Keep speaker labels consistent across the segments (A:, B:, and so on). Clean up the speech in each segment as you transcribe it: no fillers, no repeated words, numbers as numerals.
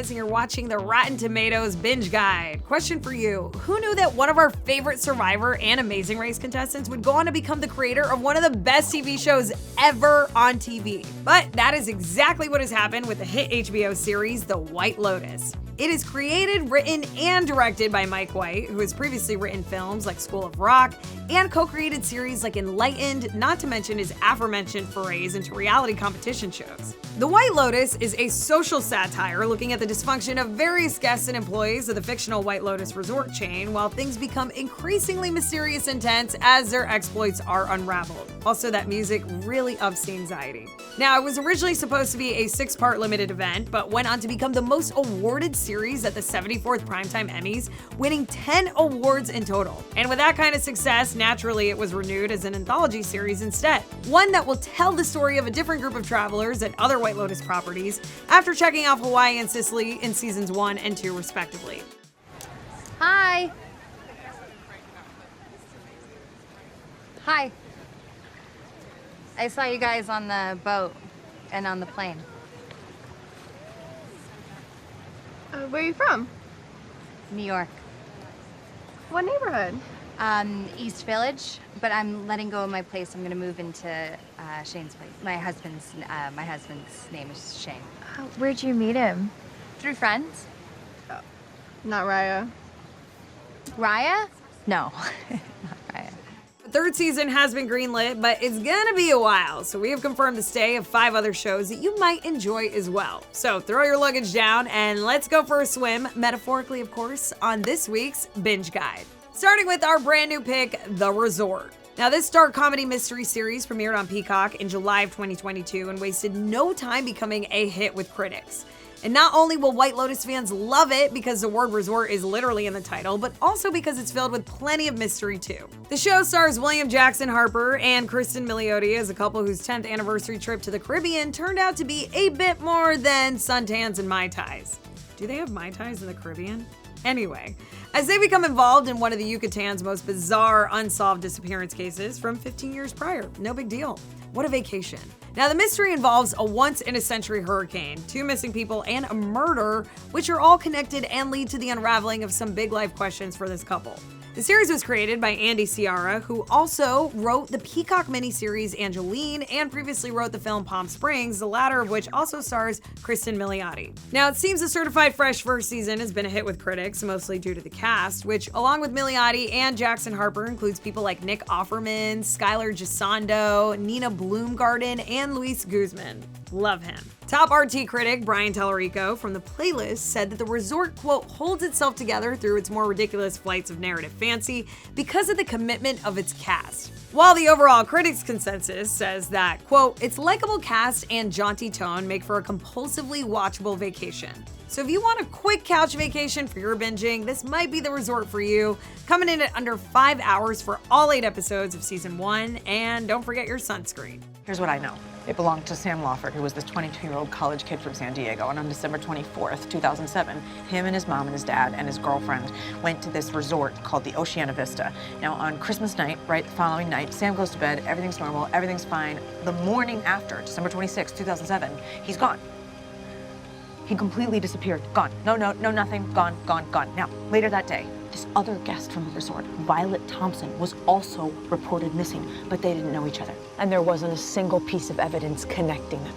A: Perez, and you're watching the Rotten Tomatoes Binge Guide. Question for you: who knew that one of our favorite Survivor and Amazing Race contestants would go on to become the creator of one of the best TV shows ever on TV? But that is exactly what has happened with the hit HBO series, The White Lotus. It is created, written, and directed by Mike White, who has previously written films like School of Rock and co-created series like Enlightened, not to mention his aforementioned forays into reality competition shows. The White Lotus is a social satire looking at the dysfunction of various guests and employees of the fictional White Lotus resort chain, while things become increasingly mysterious and tense as their exploits are unraveled. Also, that music really ups the anxiety. Now, it was originally supposed to be a 6-part limited event, but went on to become the most awarded series at the 74th Primetime Emmys, winning 10 awards in total. And with that kind of success, naturally it was renewed as an anthology series instead. One that will tell the story of a different group of travelers at other White Lotus properties after checking off Hawaii and Sicily in seasons 1 and 2 respectively.
B: Hi. Hi. I saw you guys on the boat and on the plane.
C: Where are you from?
B: New York.
C: What neighborhood?
B: East Village, but I'm letting go of my place. I'm gonna move into Shane's place. My husband's name is Shane.
C: Where'd you meet him?
B: Through friends.
C: Not Raya.
B: Raya? No, not Raya.
A: The third season has been greenlit, but it's gonna be a while, so we have confirmed the stay of 5 other shows that you might enjoy as well. So throw your luggage down and let's go for a swim, metaphorically of course, on this week's Binge Guide. Starting with our brand new pick, The Resort. Now, this dark comedy mystery series premiered on Peacock in July of 2022 and wasted no time becoming a hit with critics. And not only will White Lotus fans love it because the word resort is literally in the title, but also because it's filled with plenty of mystery too. The show stars William Jackson Harper and Kristen Milioti as a couple whose 10th anniversary trip to the Caribbean turned out to be a bit more than suntans and Mai Tais. Do they have Mai Tais in the Caribbean? Anyway, as they become involved in one of the Yucatan's most bizarre unsolved disappearance cases from 15 years prior. No big deal. What a vacation. Now, the mystery involves a once-in-a-century hurricane, 2 missing people, and a murder, which are all connected and lead to the unraveling of some big life questions for this couple. The series was created by Andy Ciara, who also wrote the Peacock miniseries Angeline and previously wrote the film Palm Springs, the latter of which also stars Kristen Milioti. Now, it seems the certified fresh first season has been a hit with critics, mostly due to the cast, which, along with Milioti and Jackson Harper, includes people like Nick Offerman, Skylar Gisondo, Nina Bloomgarden, and Luis Guzman. Love him. Top RT critic Brian Tellerico from The Playlist said that the resort, quote, holds itself together through its more ridiculous flights of narrative fancy because of the commitment of its cast. While the overall critics' consensus says that, quote, its likable cast and jaunty tone make for a compulsively watchable vacation. So if you want a quick couch vacation for your binging, this might be the resort for you, coming in at under 5 hours for all 8 episodes of season 1, and don't forget your sunscreen.
D: Here's what I know. It belonged to Sam Lawford, who was this 22-year-old college kid from San Diego. And on December 24th, 2007, him and his mom and his dad and his girlfriend went to this resort called the Oceana Vista. Now, on Christmas night, right, the following night, Sam goes to bed, everything's normal, everything's fine. The morning after, December 26th, 2007, he's gone. He completely disappeared. Gone. No note, no nothing. Gone, gone, gone. Now, later that day, this other guest from the resort, Violet Thompson, was also reported missing, but they didn't know each other.
E: And there wasn't a single piece of evidence connecting them.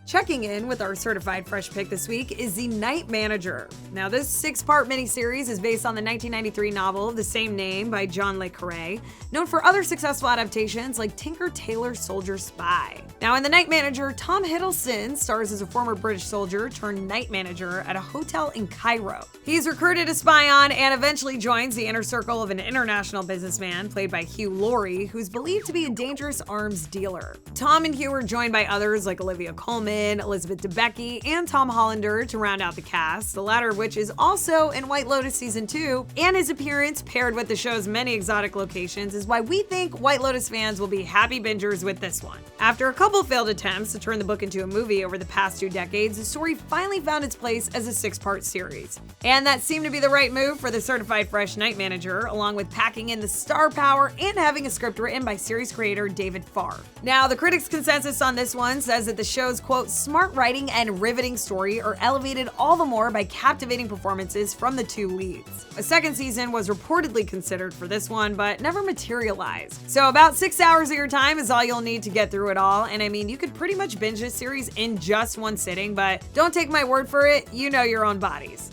A: Checking in with our certified fresh pick this week is The Night Manager. Now, this 6-part miniseries is based on the 1993 novel of the same name by John Le Carré, known for other successful adaptations like Tinker Tailor Soldier Spy. Now, in The Night Manager, Tom Hiddleston stars as a former British soldier turned night manager at a hotel in Cairo. He's recruited to spy on and eventually joins the inner circle of an international businessman played by Hugh Laurie, who's believed to be a dangerous arms dealer. Tom and Hugh are joined by others like Olivia Colman, Elizabeth Debicki, and Tom Hollander to round out the cast, the latter of which is also in White Lotus Season 2, and his appearance, paired with the show's many exotic locations, is why we think White Lotus fans will be happy bingers with this one. After a couple failed attempts to turn the book into a movie over the past 2 decades, the story finally found its place as a 6-part series. And that seemed to be the right move for the certified fresh night manager, along with packing in the star power and having a script written by series creator David Farr. Now, the critics' consensus on this one says that the show's, quote, quote, smart writing and riveting story are elevated all the more by captivating performances from the two leads. A second season was reportedly considered for this one, but never materialized. So about 6 hours of your time is all you'll need to get through it all, and I mean, you could pretty much binge this series in just one sitting, but don't take my word for it, you know your own bodies.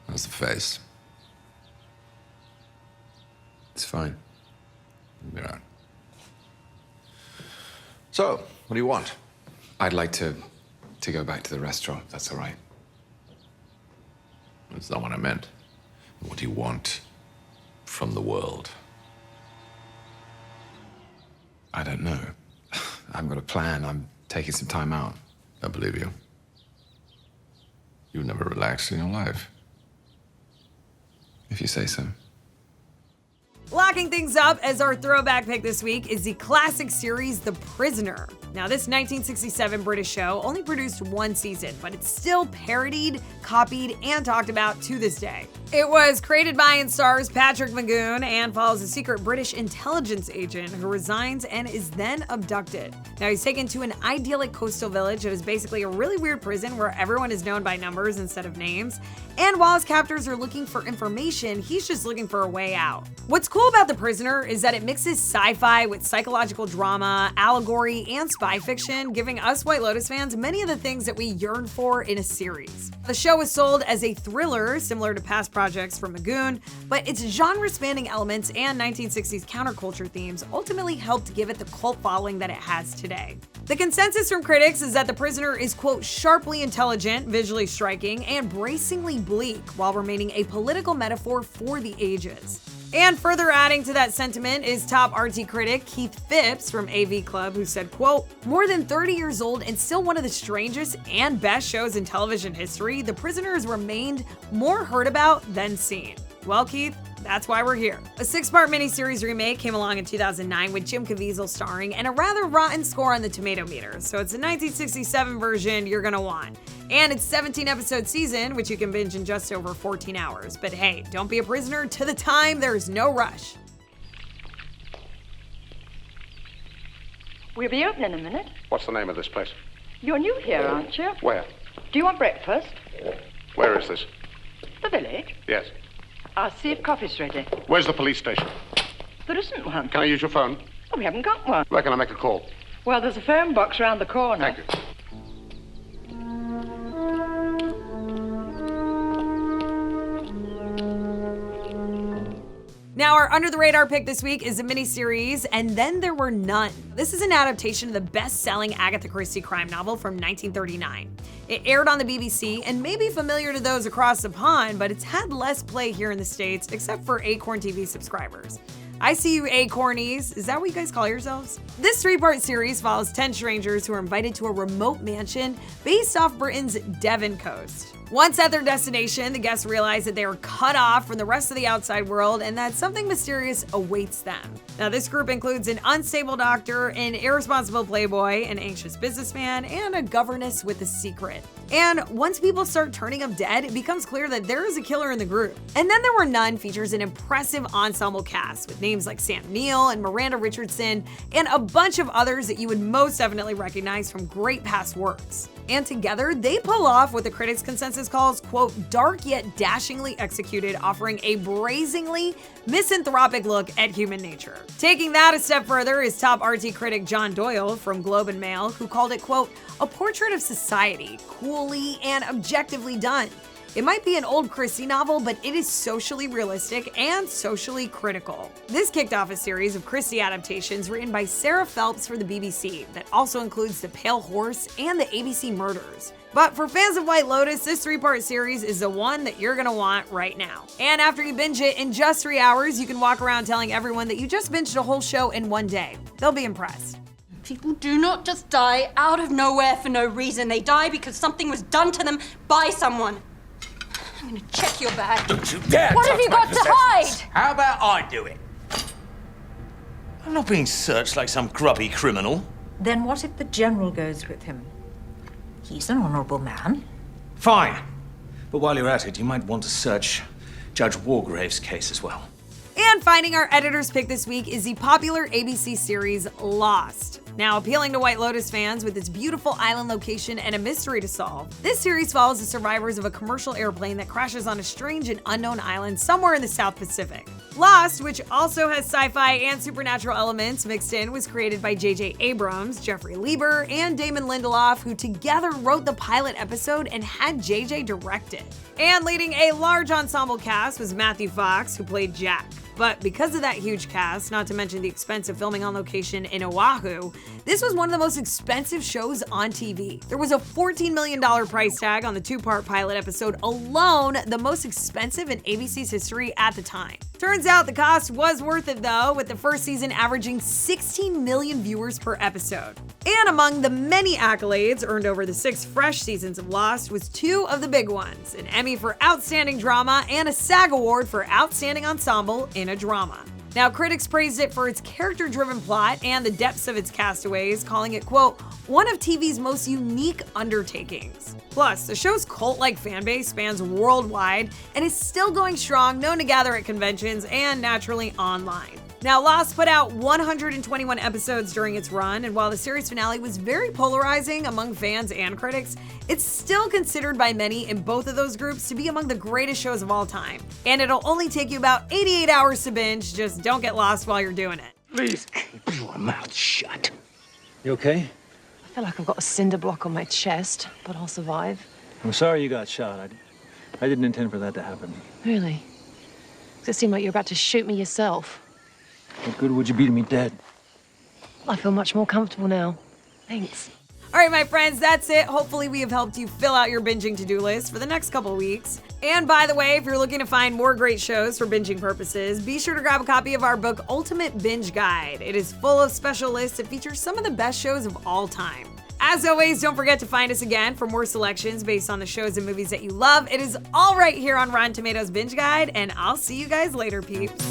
F: How's the face? It's fine. You're out. So, what do you want? I'd like to go back to the restaurant, if that's all right.
G: That's not what I meant. What do you want from the world?
F: I don't know. I haven't got a plan. I'm taking some time out.
G: I believe you. You've never relaxed in your life.
F: If you say so.
A: Locking things up as our throwback pick this week is the classic series The Prisoner. Now, this 1967 British show only produced one season, but it's still parodied, copied, and talked about to this day. It was created by and stars Patrick Magoon and follows a secret British intelligence agent who resigns and is then abducted. Now, he's taken to an idyllic coastal village that is basically a really weird prison where everyone is known by numbers instead of names. And while his captors are looking for information, he's just looking for a way out. What's cool about The Prisoner is that it mixes sci-fi with psychological drama, allegory, and spy fiction, giving us White Lotus fans many of the things that we yearn for in a series. The show was sold as a thriller, similar to past projects from Magoon, but its genre-spanning elements and 1960s counterculture themes ultimately helped give it the cult following that it has today. The consensus from critics is that The Prisoner is, quote, sharply intelligent, visually striking, and bracingly bleak, while remaining a political metaphor for the ages. And further adding to that sentiment is top RT critic Keith Phipps from AV Club, who said, quote, more than 30 years old and still one of the strangest and best shows in television history, The Prisoner has remained more heard about than seen. Well, Keith, that's why we're here. A 6-part miniseries remake came along in 2009 with Jim Caviezel starring and a rather rotten score on the tomato meter, so it's a 1967 version you're gonna want. And it's 17-episode season, which you can binge in just over 14 hours. But hey, don't be a prisoner to the time, there's no rush.
H: We'll be open in a minute.
I: What's the name of this place?
H: You're new here, aren't you?
I: Where?
H: Do you want breakfast?
I: Where is this?
H: The village.
I: Yes.
H: I'll see if coffee's ready.
I: Where's the police station?
H: There isn't one.
I: Can I use your phone?
H: Oh, we haven't got one.
I: Where can I make a call?
H: Well, there's a phone box around the corner.
I: Thank you.
A: Now, our Under the Radar pick this week is a miniseries, And Then There Were None. This is an adaptation of the best-selling Agatha Christie crime novel from 1939. It aired on the BBC and may be familiar to those across the pond, but it's had less play here in the States, except for Acorn TV subscribers. I see you Acornies. Is that what you guys call yourselves? This 3-part series follows 10 strangers who are invited to a remote mansion based off Britain's Devon coast. Once at their destination, the guests realize that they are cut off from the rest of the outside world and that something mysterious awaits them. Now, this group includes an unstable doctor, an irresponsible playboy, an anxious businessman, and a governess with a secret. And once people start turning up dead, it becomes clear that there is a killer in the group. And Then There Were None features an impressive ensemble cast with names like Sam Neill and Miranda Richardson and a bunch of others that you would most definitely recognize from great past works. And together, they pull off what the critics' consensus calls, quote, dark yet dashingly executed, offering a brazenly misanthropic look at human nature. Taking that a step further is top RT critic John Doyle from Globe and Mail, who called it, quote, a portrait of society, coolly and objectively done. It might be an old Christie novel, but it is socially realistic and socially critical. This kicked off a series of Christie adaptations written by Sarah Phelps for the BBC that also includes The Pale Horse and the ABC Murders. But for fans of White Lotus, this 3-part series is the one that you're gonna want right now. And after you binge it in just 3 hours, you can walk around telling everyone that you just binged a whole show in one day. They'll be impressed.
J: People do not just die out of nowhere for no reason. They die because something was done to them by someone. I'm gonna check your bag.
K: Don't you dare!
J: What have you got to hide?
K: How about I do it? I'm not being searched like some grubby criminal.
L: Then what if the General goes with him? He's an honorable man.
K: Fine. But while you're at it, you might want to search Judge Wargrave's case as well.
A: And finding our editor's pick this week is the popular ABC series Lost. Now, appealing to White Lotus fans with its beautiful island location and a mystery to solve, this series follows the survivors of a commercial airplane that crashes on a strange and unknown island somewhere in the South Pacific. Lost, which also has sci-fi and supernatural elements mixed in, was created by J.J. Abrams, Jeffrey Lieber, and Damon Lindelof, who together wrote the pilot episode and had J.J. direct it. And leading a large ensemble cast was Matthew Fox, who played Jack. But because of that huge cast, not to mention the expensive filming on location in Oahu, this was one of the most expensive shows on TV. There was a $14 million price tag on the 2-part pilot episode alone, the most expensive in ABC's history at the time. Turns out the cost was worth it though, with the first season averaging 16 million viewers per episode. And among the many accolades earned over the 6 fresh seasons of Lost was 2 of the big ones, an Emmy for Outstanding Drama and a SAG Award for Outstanding Ensemble in a Drama. Now, critics praised it for its character-driven plot and the depths of its castaways, calling it, quote, one of TV's most unique undertakings. Plus, the show's cult-like fanbase spans worldwide and is still going strong, known to gather at conventions and naturally online. Now, Lost put out 121 episodes during its run, and while the series finale was very polarizing among fans and critics, it's still considered by many in both of those groups to be among the greatest shows of all time. And it'll only take you about 88 hours to binge, just don't get lost while you're doing it.
M: Please keep your mouth shut. You okay?
E: I feel like I've got a cinder block on my chest, but I'll survive.
M: I'm sorry you got shot. I didn't intend for that to happen.
E: Really? 'Cause it seemed like you were about to shoot me yourself.
M: What good would you be to me dead?
E: I feel much more comfortable now. Thanks.
A: All right, my friends, that's it. Hopefully we have helped you fill out your binging to-do list for the next couple weeks. And by the way, if you're looking to find more great shows for binging purposes, be sure to grab a copy of our book, Ultimate Binge Guide. It is full of special lists that feature some of the best shows of all time. As always, don't forget to find us again for more selections based on the shows and movies that you love. It is all right here on Rotten Tomatoes Binge Guide, and I'll see you guys later, peeps.